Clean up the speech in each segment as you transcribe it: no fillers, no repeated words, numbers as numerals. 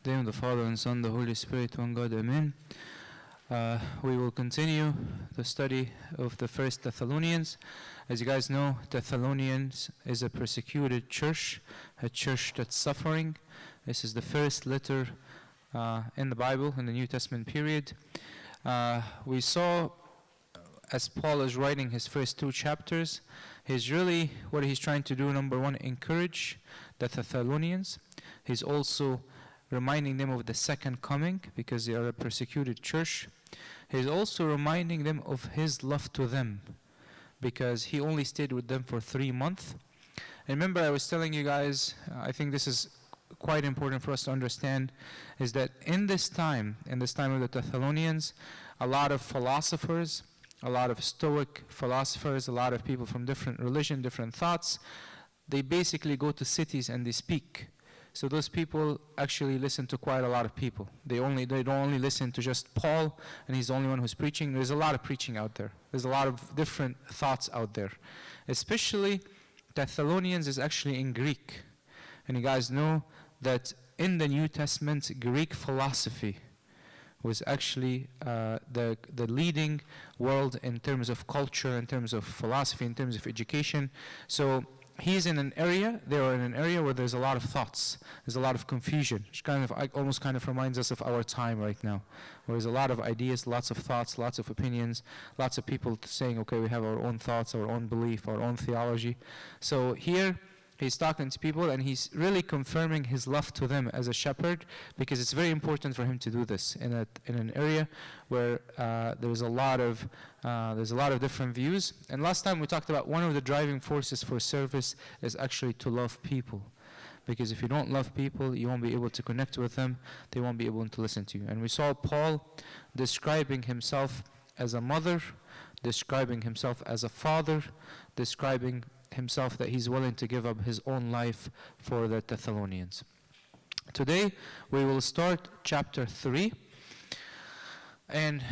In the name of the Father, and Son, the Holy Spirit, one God, Amen. We will continue the study of the First Thessalonians. As you guys know, Thessalonians is a persecuted church, a church that's suffering. This is the first letter in the Bible, in the New Testament period. We saw, as Paul is writing his first two chapters, what he's trying to do, number one, encourage the Thessalonians. He's also reminding them of the second coming, because they are a persecuted church. He's also reminding them of his love to them, because he only stayed with them for 3 months. And remember, I was telling you guys, I think this is quite important for us to understand, is that in this time of the Thessalonians, a lot of philosophers, a lot of Stoic philosophers, a lot of people from different religion, different thoughts, they basically go to cities and they speak. So those people actually listen to quite a lot of people. They don't only listen to just Paul, and he's the only one who's preaching. There's a lot of preaching out there. There's a lot of different thoughts out there. Especially Thessalonians is actually in Greek. And you guys know that in the New Testament, Greek philosophy was actually the leading world in terms of culture, in terms of philosophy, in terms of education. So they are in an area where there's a lot of thoughts, there's a lot of confusion, which almost reminds us of our time right now, where there's a lot of ideas, lots of thoughts, lots of opinions, lots of people saying, okay, we have our own thoughts, our own belief, our own theology. So here, he's talking to people, and he's really confirming his love to them as a shepherd, because it's very important for him to do this in an area where there's a lot of different views. And last time we talked about one of the driving forces for service is actually to love people, because if you don't love people, you won't be able to connect with them. They won't be able to listen to you. And we saw Paul describing himself as a mother, describing himself as a father, describing himself that he's willing to give up his own life for the Thessalonians. Today we will start chapter 3, and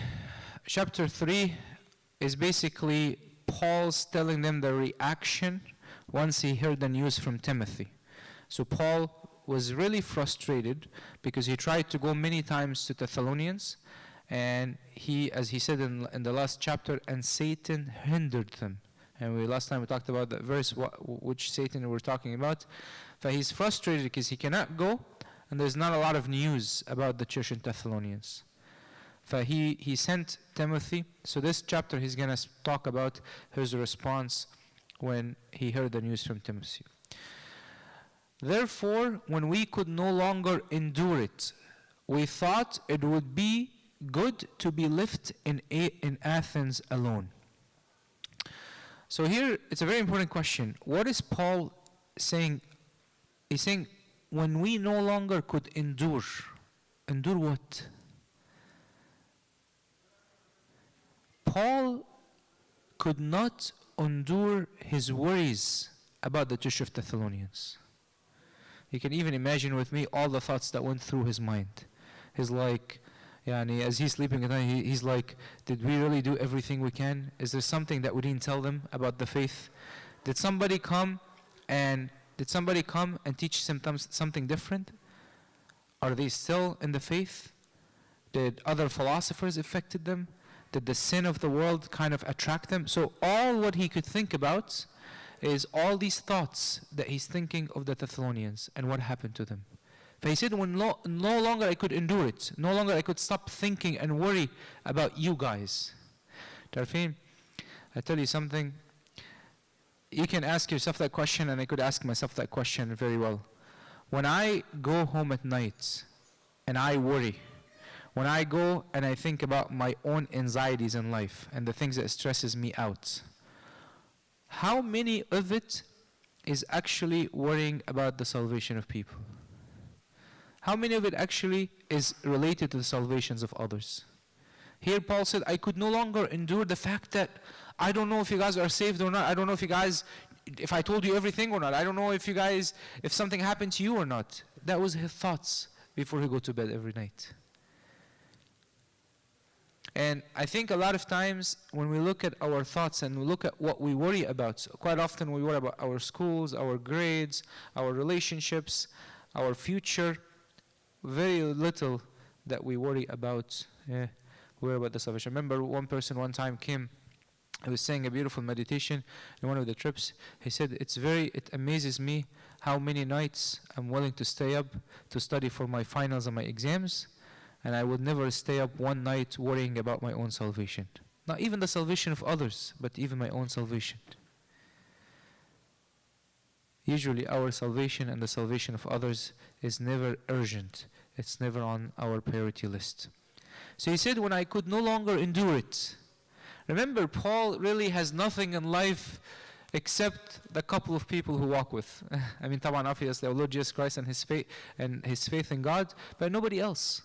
chapter 3 is basically Paul's telling them the reaction once he heard the news from Timothy. So Paul was really frustrated because he tried to go many times to Thessalonians, and as he said in the last chapter, and Satan hindered them. And last time we talked about that verse, which Satan we're talking about. But he's frustrated because he cannot go, and there's not a lot of news about the church in Thessalonians. So he sent Timothy. So this chapter he's going to talk about his response when he heard the news from Timothy. Therefore, when we could no longer endure it, we thought it would be good to be left in Athens alone. So here, it's a very important question. What is Paul saying? He's saying, when we no longer could endure what? Paul could not endure his worries about the church of Thessalonians. You can even imagine with me all the thoughts that went through his mind. He's like, as he's sleeping at night, he's like, did we really do everything we can? Is there something that we didn't tell them about the faith? Did somebody come and teach them something different? Are they still in the faith? Did other philosophers affected them? Did the sin of the world kind of attract them? So all what he could think about is all these thoughts that he's thinking of the Thessalonians and what happened to them. He said, when no longer I could endure it, no longer I could stop thinking and worry about you guys. Tarfeen, I tell you something, you can ask yourself that question, and I could ask myself that question very well. When I go home at night and I worry, when I go and I think about my own anxieties in life and the things that stresses me out, how many of it is actually worrying about the salvation of people? How many of it actually is related to the salvations of others? Here Paul said, I could no longer endure the fact that I don't know if you guys are saved or not. I don't know if I told you everything or not. I don't know if something happened to you or not. That was his thoughts before he go to bed every night. And I think a lot of times when we look at our thoughts and we look at what we worry about, quite often we worry about our schools, our grades, our relationships, our future. very little that we worry about. Worry about the salvation. I remember one person one time came. He was saying a beautiful meditation in one of the trips. He said, it amazes me how many nights I'm willing to stay up to study for my finals and my exams, and I would never stay up one night worrying about my own salvation. Not even the salvation of others, but even my own salvation. Usually our salvation and the salvation of others is never urgent. It's never on our priority list. So he said, when I could no longer endure it. Remember, Paul really has nothing in life except the couple of people who walk with. I mean, طبعا obviously our Lord Jesus Christ and his faith in God, but nobody else.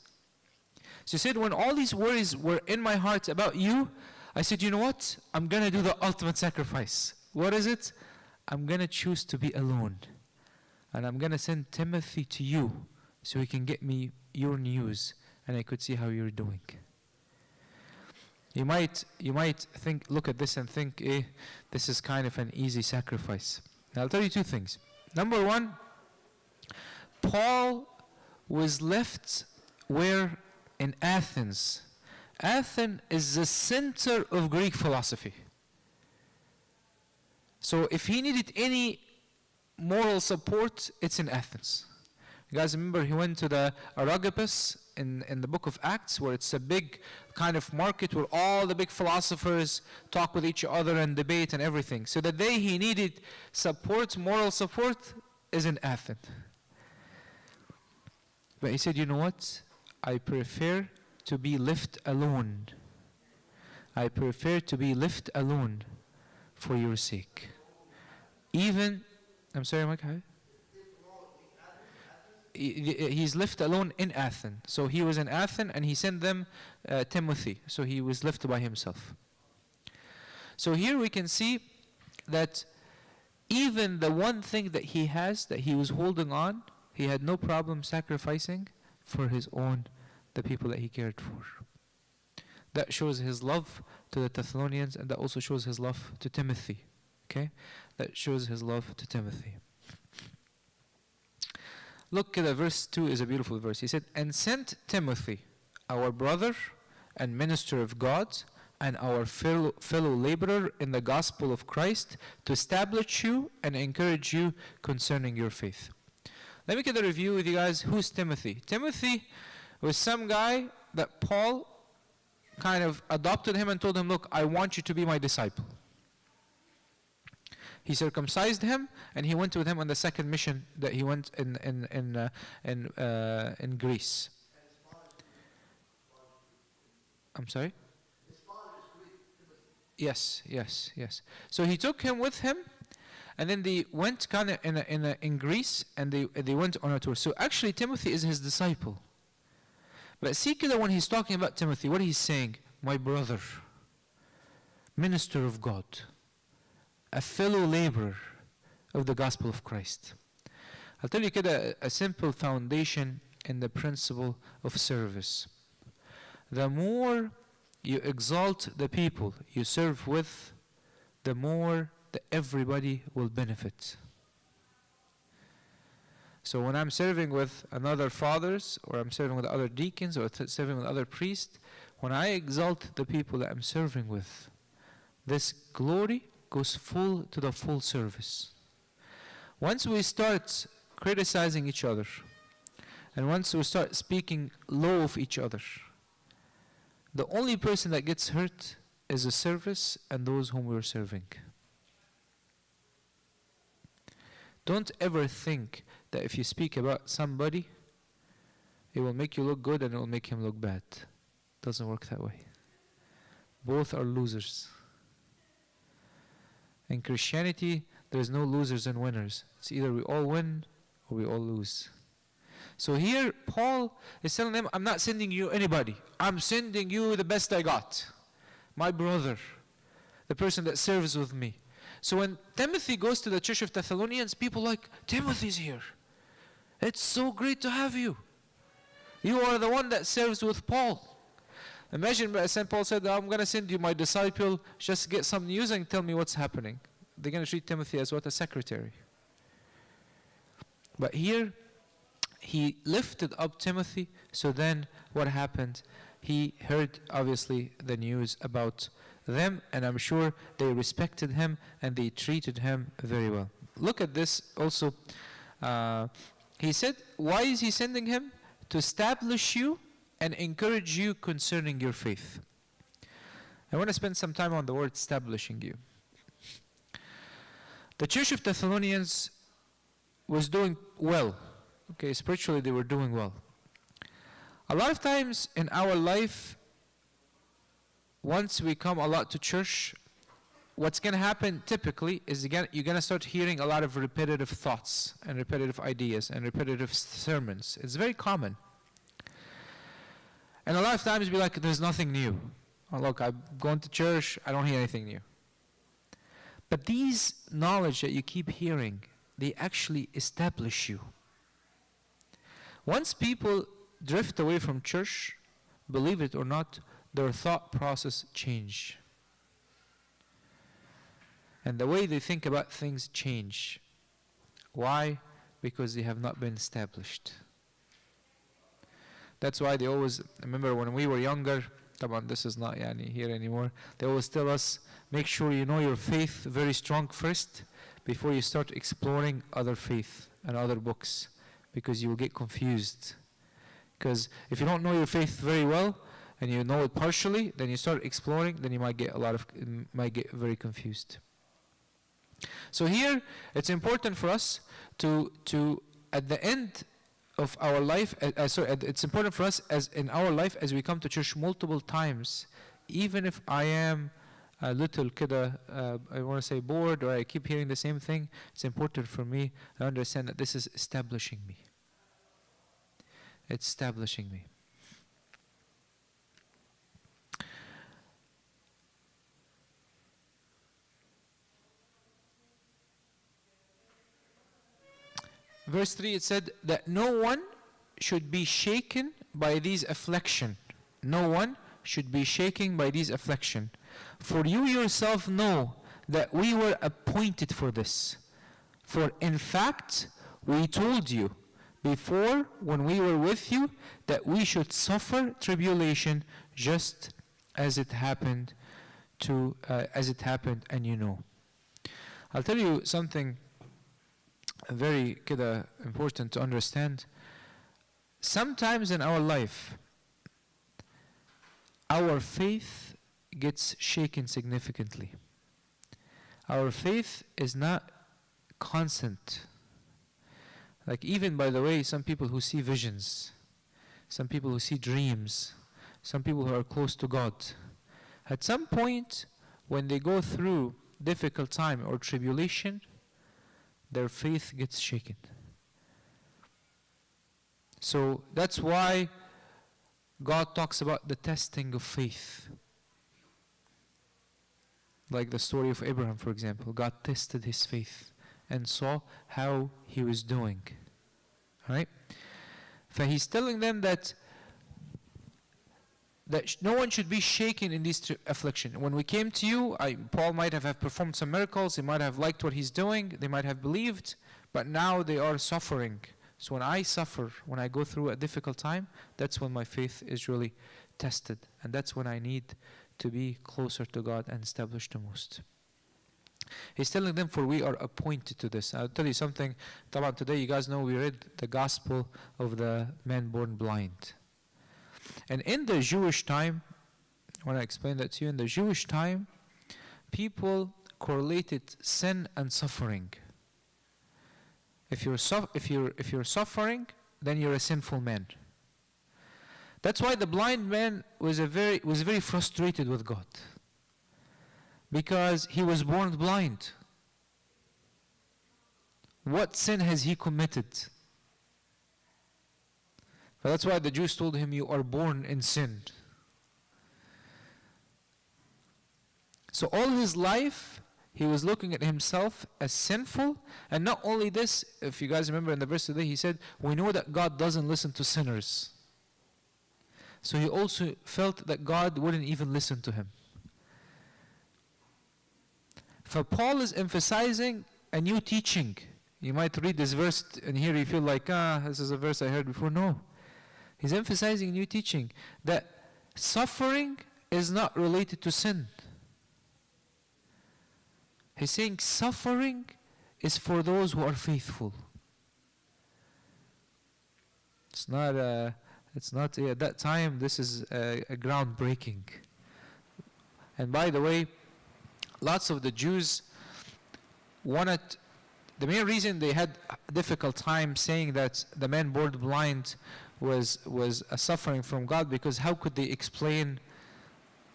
So he said, when all these worries were in my heart about you, I said, you know what? I'm going to do the ultimate sacrifice. What is it? I'm going to choose to be alone. And I'm going to send Timothy to you so he can get me your news and I could see how you're doing. You might think, look at this and think, this is kind of an easy sacrifice. Now I'll tell you two things. Number one, Paul was left where? In Athens. Athens is the center of Greek philosophy. So if he needed any moral support, it's in Athens. You guys remember he went to the Areopagus in the book of Acts, where it's a big kind of market where all the big philosophers talk with each other and debate and everything. So the day he needed support, moral support, is in Athens. But he said, you know what? I prefer to be left alone. I prefer to be left alone for your sake. Even, I'm sorry, Mike, hi? He's left alone in Athens. So he was in Athens and he sent them Timothy. So he was left by himself. So here we can see that even the one thing that he has, that he was holding on, he had no problem sacrificing for his own, the people that he cared for. That shows his love to the Thessalonians, and that also shows his love to Timothy. Okay? That shows his love to Timothy. Look at the verse 2 is a beautiful verse. He said, and sent Timothy, our brother and minister of God, and our fellow laborer in the gospel of Christ, to establish you and encourage you concerning your faith. Let me get a review with you guys. Who's Timothy? Timothy was some guy that Paul kind of adopted him and told him, look, I want you to be my disciple. He circumcised him, and he went with him on the second mission that he went in Greece. I'm sorry? Yes. So he took him with him, and then they went kind of in Greece, and they went on a tour. So actually, Timothy is his disciple. But see that when he's talking about Timothy, what he's saying, my brother, minister of God, a fellow laborer of the gospel of Christ. I'll tell you a simple foundation in the principle of service. The more you exalt the people you serve with, the more that everybody will benefit. So when I'm serving with another fathers, or I'm serving with other deacons, or serving with other priests, when I exalt the people that I'm serving with, this glory goes full to the full service. Once we start criticizing each other, and once we start speaking low of each other, the only person that gets hurt is the service and those whom we're serving. Don't ever think that if you speak about somebody, it will make you look good and it will make him look bad. It doesn't work that way. Both are losers. In Christianity, there's no losers and winners. It's either we all win or we all lose. So here, Paul is telling them, I'm not sending you anybody. I'm sending you the best I got. My brother, the person that serves with me. So when Timothy goes to the church of Thessalonians, people are like, Timothy's here. It's so great to have you. You are the one that serves with Paul. Imagine St. Paul said, I'm going to send you my disciple, just get some news and tell me what's happening. They're going to treat Timothy as what? A secretary. But here, he lifted up Timothy. So then what happened? He heard, obviously, the news about them, and I'm sure they respected him and they treated him very well. Look at this also. He said, why is he sending him? To establish you and encourage you concerning your faith. I want to spend some time on the word establishing you. The church of Thessalonians was doing well. Okay, spiritually they were doing well. A lot of times in our life, once we come a lot to church, what's going to happen typically is you're going to start hearing a lot of repetitive thoughts and repetitive ideas and repetitive sermons. It's very common. And a lot of times be like, there's nothing new. Oh, look, I'm going to church, I don't hear anything new. But these knowledge that you keep hearing, they actually establish you. Once people drift away from church, believe it or not, their thought process change. And the way they think about things change. Why? Because they have not been established. That's why they always, I remember when we were younger, this is not here anymore, they always tell us, make sure you know your faith very strong first before you start exploring other faith and other books, because you will get confused. Because if you don't know your faith very well and you know it partially, then you start exploring, then you might get very confused. So here it's important for us to at the end of our life, it's important for us as in our life as we come to church multiple times, even if I am a little I want to say bored, or I keep hearing the same thing, it's important for me to understand that this is establishing me. It's establishing me. Verse 3, it said that no one should be shaken by these affliction. No one should be shaken by these affliction. For you yourself know that we were appointed for this. For in fact, we told you before when we were with you that we should suffer tribulation just as it happened and you know. I'll tell you something very important to understand. Sometimes in our life, our faith gets shaken significantly. Our faith is not constant. Like even, by the way, some people who see visions, some people who see dreams, some people who are close to God, at some point when they go through difficult time or tribulation, their faith gets shaken. So that's why God talks about the testing of faith. Like the story of Abraham, for example. God tested his faith and saw how he was doing. Right? So he's telling them that no one should be shaken in this affliction. When we came to you, Paul might have performed some miracles, they might have liked what he's doing, they might have believed, but now they are suffering. So when I suffer, when I go through a difficult time, that's when my faith is really tested. And that's when I need to be closer to God and established the most. He's telling them, for we are appointed to this. I'll tell you something. Today, you guys know we read the gospel of the man born blind. And in the Jewish time, when I explain that to you, in the Jewish time, people correlated sin and suffering. If you're suffering, then you're a sinful man. That's why the blind man was very frustrated with God, because he was born blind. What sin has he committed? But that's why the Jews told him, you are born in sin. So all his life, he was looking at himself as sinful. And not only this, if you guys remember in the verse today, he said, we know that God doesn't listen to sinners. So he also felt that God wouldn't even listen to him. For Paul is emphasizing a new teaching. You might read this verse and here you feel like, this is a verse I heard before. No. He's emphasizing new teaching that suffering is not related to sin. He's saying suffering is for those who are faithful. It's not at that time, this is a groundbreaking. And by the way, lots of the Jews wanted, the main reason they had a difficult time saying that the man born blind was a suffering from God, because how could they explain,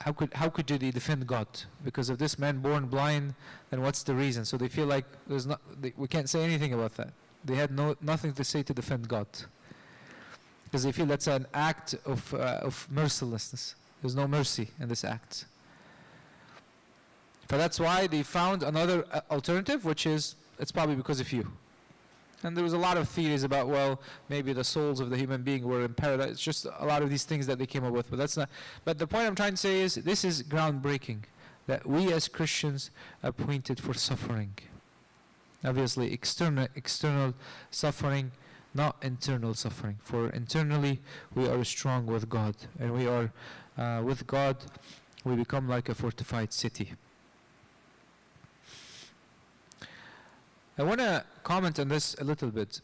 how could they defend God? Because of this man born blind, then what's the reason? So they feel like we can't say anything about that. They had nothing to say to defend God, because they feel that's an act of mercilessness. There's no mercy in this act. But that's why they found another alternative, which is, it's probably because of you. And there was a lot of theories about, well, maybe the souls of the human being were in paradise. It's just a lot of these things that they came up with. But that's not. But the point I'm trying to say is, this is groundbreaking, that we as Christians are appointed for suffering. Obviously, external suffering, not internal suffering. For internally, we are strong with God. And we are, with God, we become like a fortified city. I want to comment on this a little bit.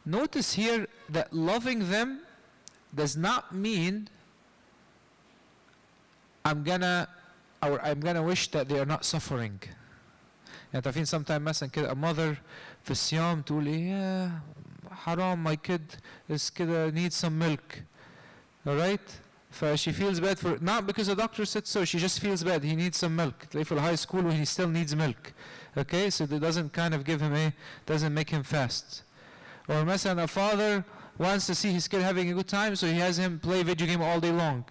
Notice here that loving them does not mean I'm gonna wish that they are not suffering. يعني تعرفين sometimes مثلا كده a mother في الصيام تقول إيه حرام my kid is كده needs some milk, alright? She feels bad for, not because the doctor said so, she just feels bad, he needs some milk. Like for high school when he still needs milk. Okay, so that doesn't kind of give him doesn't make him fast. Or مثلا a father wants to see his kid having a good time, so he has him play video game all day long.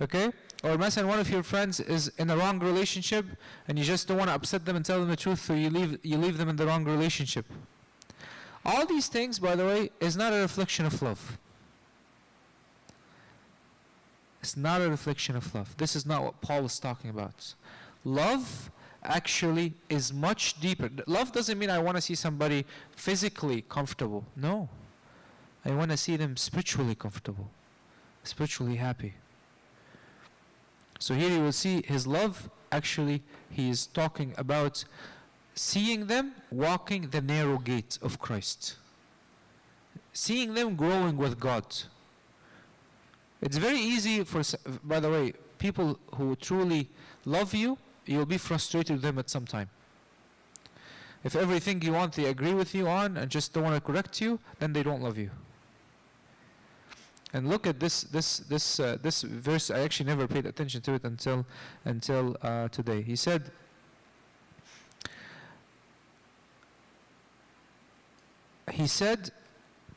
Okay? Or مثلا one of your friends is in a wrong relationship and you just don't want to upset them and tell them the truth, so you leave them in the wrong relationship. All these things, by the way, is not a reflection of love. It's not a reflection of love. This is not what Paul is talking about. Love actually is much deeper. Love doesn't mean I want to see somebody physically comfortable. No. I want to see them spiritually comfortable, spiritually happy. So here you will see his love, actually, he is talking about seeing them walking the narrow gate of Christ. Seeing them growing with God. It's very easy for, by the way, people who truly love you, you'll be frustrated with them at some time. If everything you want they agree with you on and just don't want to correct you, then they don't love you. And look at this verse. I actually never paid attention to it until today. He said,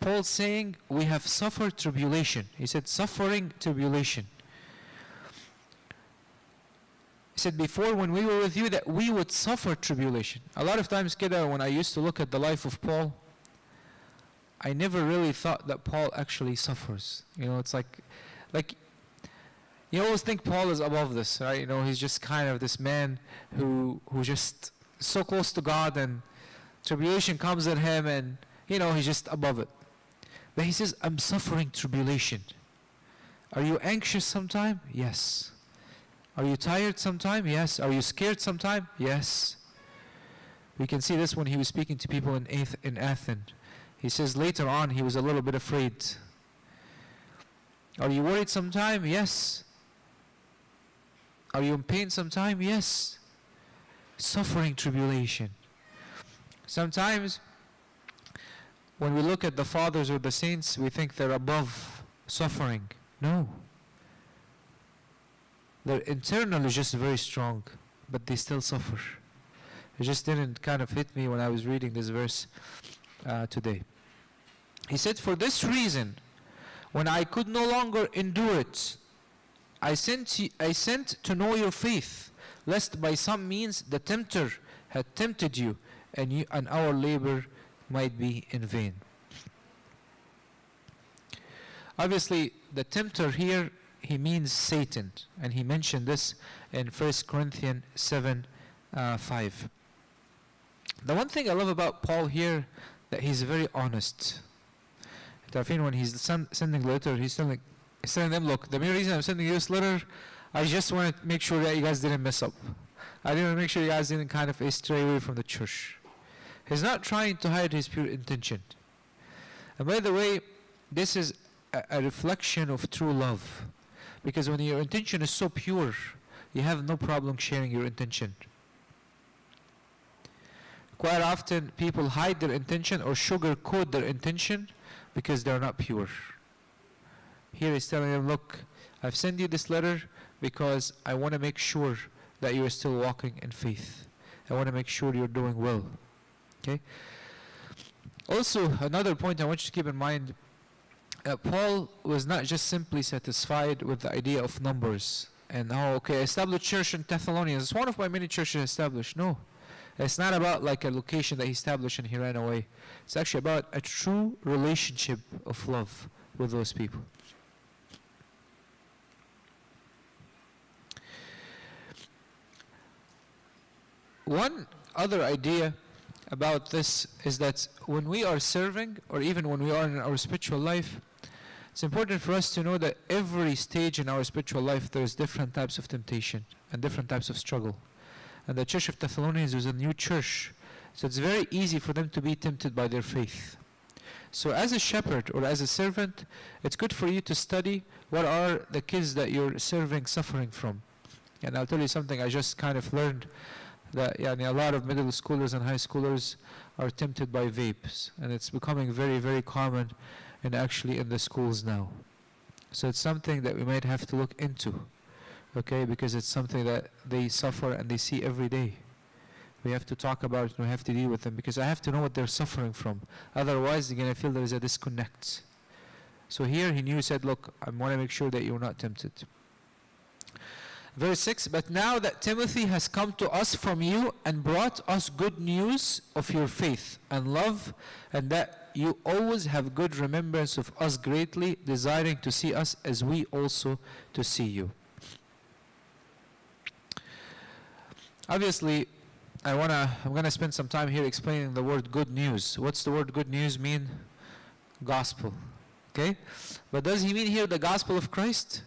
Paul saying, we have suffered tribulation. He said, suffering tribulation. He said, before when we were with you, that we would suffer tribulation. A lot of times, kida, when I used to look at the life of Paul, I never really thought that Paul actually suffers. You know, it's like you always think Paul is above this, right? You know, he's just kind of this man who just so close to God, and tribulation comes at him, and you know, he's just above it. But he says, I'm suffering tribulation. Are you anxious sometime? Yes. Are you tired sometime? Yes. Are you scared sometime? Yes. We can see this when he was speaking to people in Athens. He says later on he was a little bit afraid. Are you worried sometime? Yes. Are you in pain sometime? Yes. Suffering tribulation. Sometimes when we look at the fathers or the saints, we think they're above suffering. No. Their internal is just very strong, but they still suffer. It just didn't kind of hit me when I was reading this verse today. He said, for this reason, when I could no longer endure it, I sent to know your faith, lest by some means the tempter had tempted you, and our labor might be in vain. Obviously, the tempter here, he means Satan, and he mentioned this in 1 Corinthians 7:5. The one thing I love about Paul here, that he's very honest. When he's sending a letter, he's telling them, look, the main reason I'm sending you this letter, I just want to make sure that you guys didn't mess up. I didn't make sure you guys didn't kind of stray away from the church. He's not trying to hide his pure intention. And by the way, this is a reflection of true love. Because when your intention is so pure, you have no problem sharing your intention. Quite often, people hide their intention or sugarcoat their intention because they're not pure. Here he's telling them, look, I've sent you this letter because I want to make sure that you're still walking in faith. I want to make sure you're doing well. Okay? Also, another point I want you to keep in mind, Paul was not just simply satisfied with the idea of numbers and, establish church in Thessalonians. It's one of my many churches established. No. It's not about like a location that he established and he ran away. It's actually about a true relationship of love with those people. One other idea about this is that when we are serving, or even when we are in our spiritual life, it's important for us to know that every stage in our spiritual life there's different types of temptation and different types of struggle. And the church of Thessalonians was a new church, so it's very easy for them to be tempted by their faith. So as a shepherd or as a servant, it's good for you to study what are the kids that you're serving suffering from. And I'll tell you something I just kind of learned, that a lot of middle schoolers and high schoolers are tempted by vapes, and it's becoming very, very common and actually in the schools now. So it's something that we might have to look into, okay, because it's something that they suffer and they see every day. We have to talk about it and we have to deal with them, because I have to know what they're suffering from. Otherwise, again, I feel there is a disconnect. So here he said, look, I want to make sure that you're not tempted. Verse 6, but now that Timothy has come to us from you and brought us good news of your faith and love, and that you always have good remembrance of us greatly, desiring to see us as we also to see you. Obviously, I'm going to spend some time here explaining the word good news. What's the word good news mean? Gospel. Okay? But does he mean here the gospel of Christ?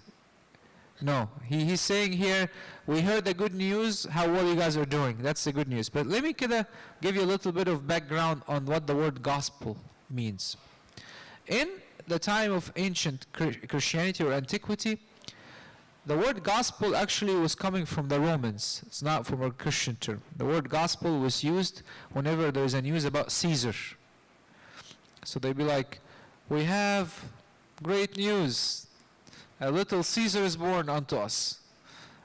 No. He's saying here, we heard the good news, how well you guys are doing. That's the good news. But let me give you a little bit of background on what the word gospel means. In the time of ancient Christianity or antiquity, the word gospel actually was coming from the Romans. It's not from a Christian term. The word gospel was used whenever there's a news about Caesar. So they'd be like, we have great news. A little Caesar is born unto us.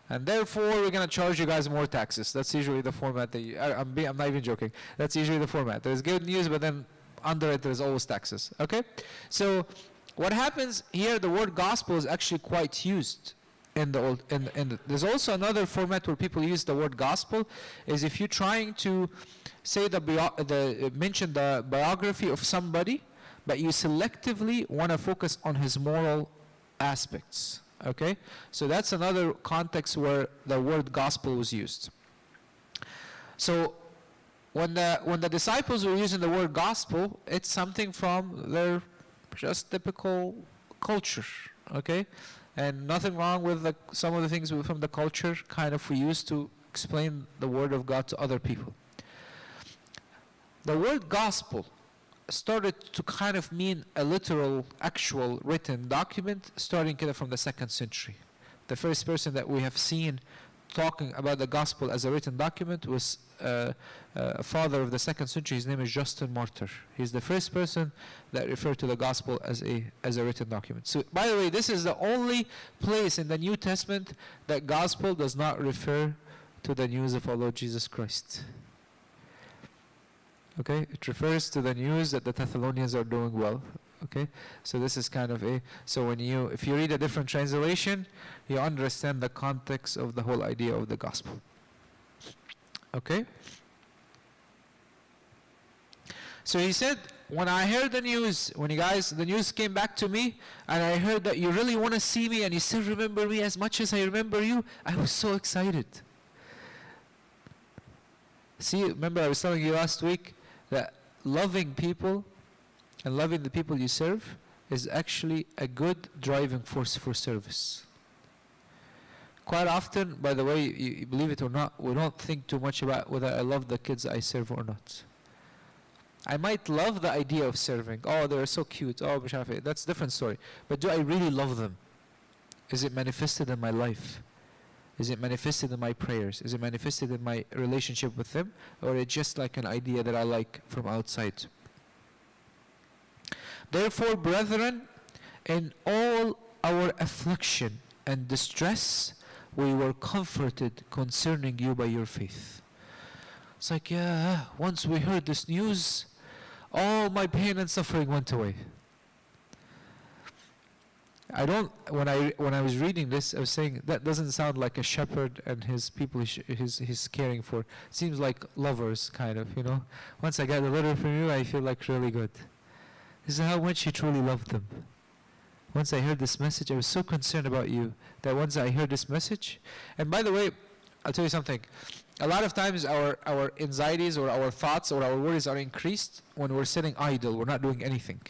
And therefore, we're going to charge you guys more taxes. That's usually the format. I'm not even joking. That's usually the format. There's good news, but then under it, there's always taxes. Okay? So what happens here, the word gospel is actually quite used. There's also another format where people use the word gospel, is if you're trying to say mention the biography of somebody, but you selectively want to focus on his moral aspects. Okay? So that's another context where the word gospel was used. So when the disciples were using the word gospel, it's something from their just typical culture. Okay? And nothing wrong with some of the things from the culture kind of we use to explain the word of God to other people. The word gospel started to kind of mean a literal, actual written document starting kind of from the 2nd century. The first person that we have seen talking about the gospel as a written document was a father of the 2nd century. His name is Justin Martyr. He's the first person that referred to the gospel as a written document. So, by the way, this is the only place in the New Testament that gospel does not refer to the news of our Lord Jesus Christ. Okay, it refers to the news that the Thessalonians are doing well. Okay, so this is kind of so if you read a different translation, you understand the context of the whole idea of the gospel. Okay? So he said, when I heard the news, the news came back to me, and I heard that you really want to see me and you still remember me as much as I remember you, I was so excited. See, remember I was telling you last week that loving people and loving the people you serve is actually a good driving force for service. Quite often, by the way, you believe it or not, we don't think too much about whether I love the kids I serve or not. I might love the idea of serving. Oh, they're so cute. Oh, that's a different story. But do I really love them? Is it manifested in my life? Is it manifested in my prayers? Is it manifested in my relationship with them? Or is it just like an idea that I like from outside? Therefore, brethren, in all our affliction and distress, we were comforted concerning you by your faith. It's like, yeah, once we heard this news, all my pain and suffering went away. When I was reading this, I was saying that doesn't sound like a shepherd and his people he's caring for. It seems like lovers, kind of, you know. Once I got a letter from you, I feel like really good. This is how much he truly loved them. Once I heard this message, I was so concerned about you that once I heard this message, and by the way, I'll tell you something. A lot of times our anxieties or our thoughts or our worries are increased when we're sitting idle, we're not doing anything.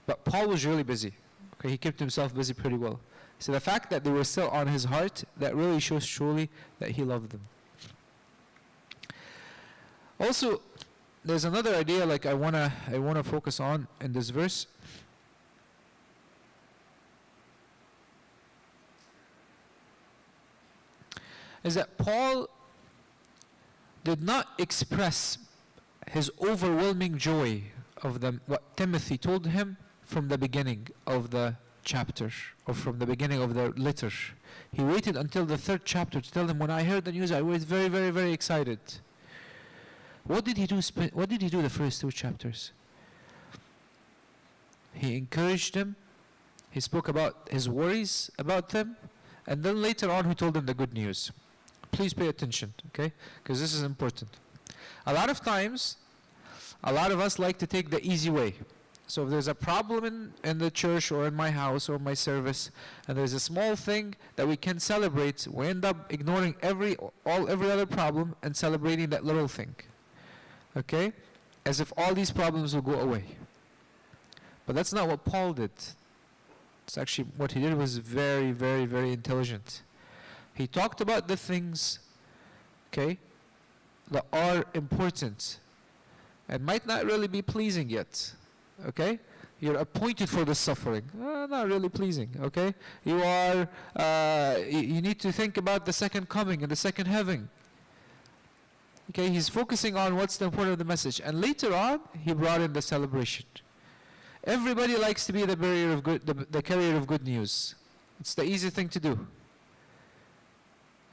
But Paul was really busy. Okay, he kept himself busy pretty well. So the fact that they were still on his heart, that really shows truly that he loved them. Also, there's another idea like I wanna focus on in this verse. Is that Paul did not express his overwhelming joy of what Timothy told him from the beginning of the chapter, or from the beginning of the letter. He waited until the 3rd chapter to tell them, when I heard the news, I was very, very, very excited. What did he do? What did he do the first 2 chapters? He encouraged them. He spoke about his worries about them. And then later on, he told them the good news. Please pay attention, okay? Because this is important. A lot of times, a lot of us like to take the easy way. So if there's a problem in the church or in my house or my service, and there's a small thing that we can celebrate, we end up ignoring every other problem and celebrating that little thing. Okay? As if all these problems will go away. But that's not what Paul did. It's actually, what he did was very, very, very intelligent. He talked about the things, okay, that are important and might not really be pleasing yet. Okay? You're appointed for the suffering. Not really pleasing, okay? You are, you need to think about the second coming and the second heaven. Okay, he's focusing on what's the important of the message. And later on, he brought in the celebration. Everybody likes to be the carrier of good news. It's the easy thing to do.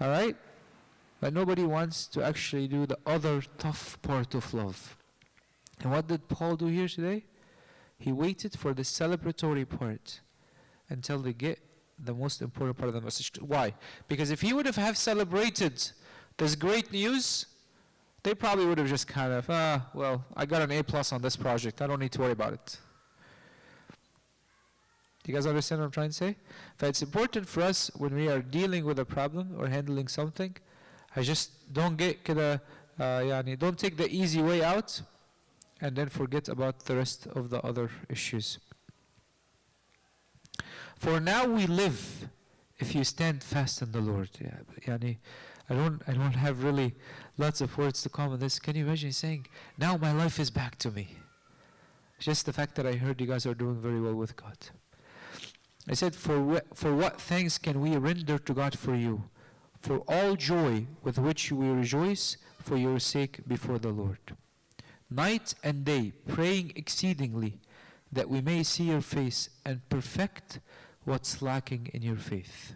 All right? But nobody wants to actually do the other tough part of love. And what did Paul do here today? He waited for the celebratory part until they get the most important part of the message. Why? Because if he would have celebrated this great news, they probably would have just kind of, well, I got an A+ on this project. I don't need to worry about it. Do you guys understand what I'm trying to say? But it's important for us when we are dealing with a problem or handling something, I just don't don't take the easy way out and then forget about the rest of the other issues. For now we live if you stand fast in the Lord. I don't have really lots of words to comment this. Can you imagine saying, now my life is back to me? Just the fact that I heard you guys are doing very well with God. I said, for what thanks can we render to God for you? For all joy with which we rejoice for your sake before the Lord. Night and day, praying exceedingly, that we may see your face and perfect what's lacking in your faith.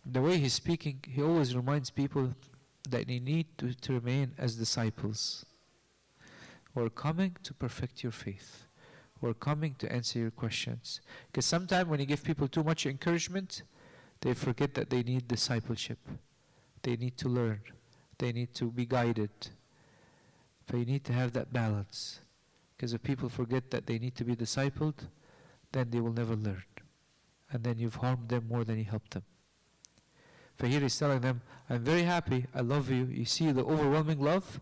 The way he's speaking, he always reminds people that they need to remain as disciples. We're coming to perfect your faith. We're coming to answer your questions. Because sometimes when you give people too much encouragement, they forget that they need discipleship. They need to learn. They need to be guided. But you need to have that balance. Because if people forget that they need to be discipled, then they will never learn. And then you've harmed them more than you helped them. For here he's telling them, I'm very happy, I love you. You see the overwhelming love,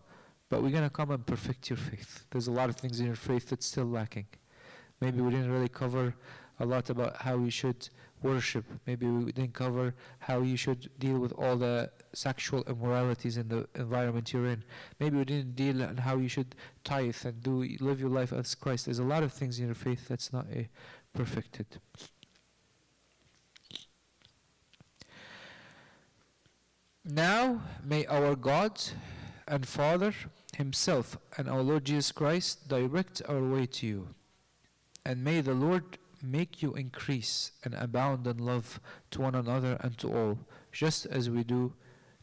but we're going to come and perfect your faith. There's a lot of things in your faith that's still lacking. Maybe we didn't really cover a lot about how you should worship. Maybe we didn't cover how you should deal with all the sexual immoralities in the environment you're in. Maybe we didn't deal on how you should tithe and live your life as Christ. There's a lot of things in your faith that's not perfected. Now may our God and Father himself and our Lord Jesus Christ direct our way to you. And may the Lord make you increase and abound in love to one another and to all, just as we do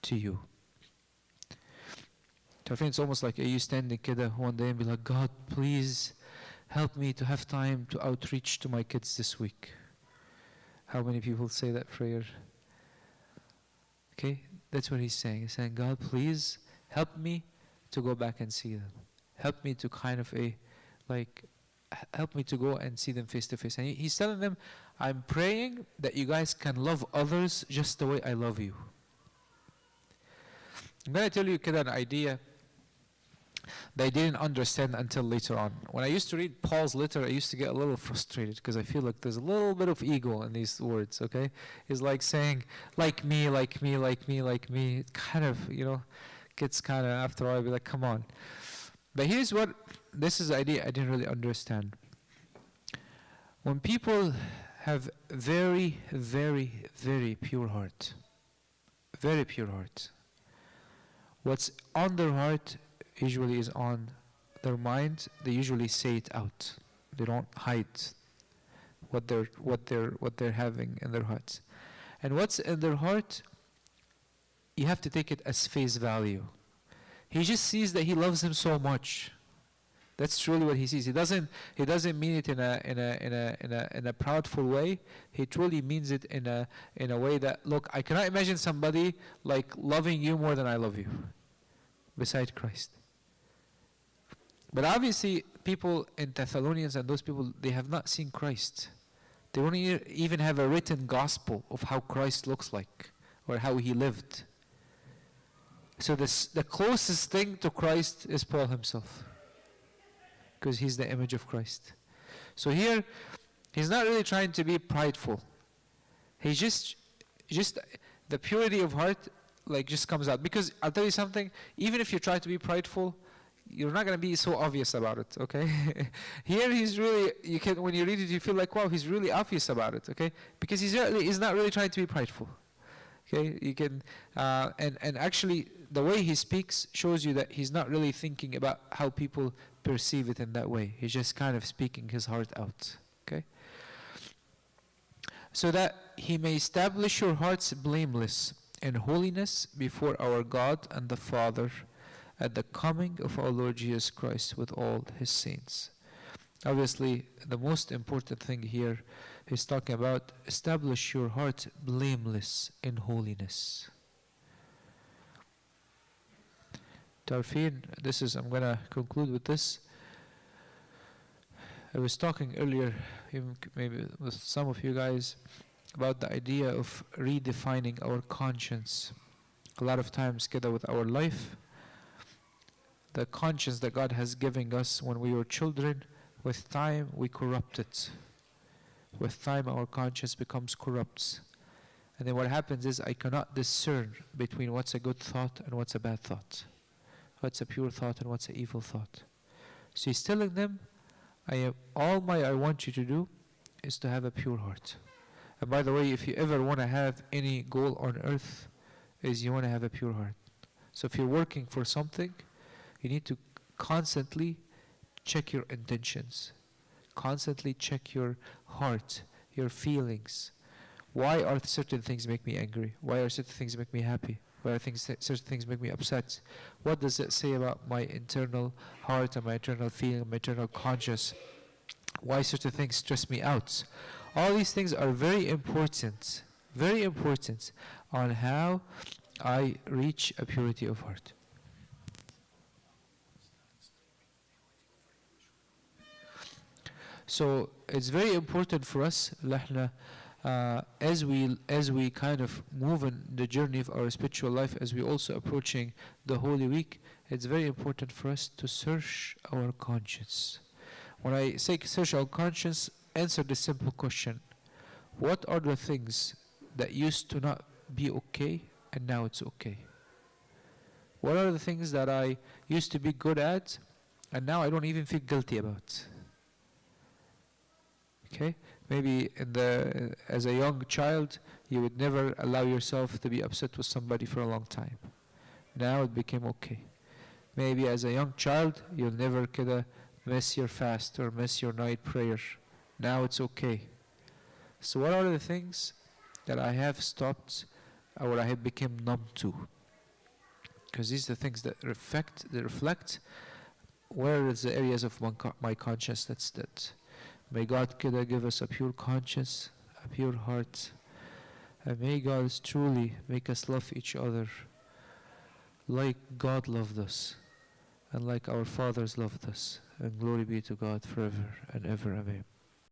to you. I think it's almost like you standing kida one day and be like, God, please help me to have time to outreach to my kids this week. How many people say that prayer? Okay, that's what he's saying. He's saying, God, please help me to go back and see them. Help me to help me to go and see them face to face. And he's telling them, I'm praying that you guys can love others just the way I love you. I'm going to tell you an idea that I didn't understand until later on. When I used to read Paul's letter, I used to get a little frustrated because I feel like there's a little bit of ego in these words, okay? It's like saying, like me, like me, like me, like me. It kind of, gets kind of, after a while, I'll be like, come on. But this is the idea I didn't really understand. When people have very, very, very pure heart, what's on their heart usually is on their mind. They usually say it out. They don't hide what they're having in their hearts. And what's in their heart, you have to take it as face value. He just sees that he loves him so much. That's truly what he sees. He doesn't mean it in a proudful way. He truly means it in a way that, look, I cannot imagine somebody like loving you more than I love you, beside Christ. But obviously, people in Thessalonians and those people, they have not seen Christ. They don't even have a written gospel of how Christ looks like or how he lived. So the closest thing to Christ is Paul himself, because he's the image of Christ. So here, he's not really trying to be prideful. He just the purity of heart just comes out. Because I'll tell you something, even if you try to be prideful, you're not going to be so obvious about it, okay? Here he's really, when you read it, you feel like, wow, he's really obvious about it, okay? Because he's not really trying to be prideful. Okay, you can, and actually the way he speaks shows you that he's not really thinking about how people perceive it in that way. He's just kind of speaking his heart out, okay? So that he may establish your hearts blameless in holiness before our God and the Father at the coming of our Lord Jesus Christ with all his saints. Obviously, the most important thing here is talking about establish your heart blameless in holiness. Tarfin, I'm going to conclude with this. I was talking earlier, maybe with some of you guys, about the idea of redefining our conscience. A lot of times, with our life, the conscience that God has given us when we were children, with time we corrupt it. With time our conscience becomes corrupt. And then what happens is I cannot discern between what's a good thought and what's a bad thought. What's a pure thought and what's an evil thought. So he's telling them, I want you to do is to have a pure heart. And by the way, if you ever want to have any goal on earth, is you want to have a pure heart. So if you're working for something, you need to constantly check your intentions. Constantly check your heart, your feelings. Why are certain things make me angry? Why are certain things make me happy? Why are certain things make me upset? What does it say about my internal heart and my internal feeling, my internal conscience? Why certain things stress me out? All these things are very important on how I reach a purity of heart. So it's very important for us as we kind of move in the journey of our spiritual life, as we also approaching the Holy Week, it's very important for us to search our conscience. When I say search our conscience, answer the simple question: what are the things that used to not be okay and now it's okay? What are the things that I used to be good at and now I don't even feel guilty about? Okay? Maybe as a young child, you would never allow yourself to be upset with somebody for a long time. Now it became okay. Maybe as a young child, you'll never miss your fast or miss your night prayer. Now it's okay. So what are the things that I have stopped or I have become numb to? Because these are the things that reflect where is the areas of my conscience that's dead. May God give us a pure conscience, a pure heart, and may God truly make us love each other like God loved us and like our fathers loved us. And glory be to God forever and ever. Amen.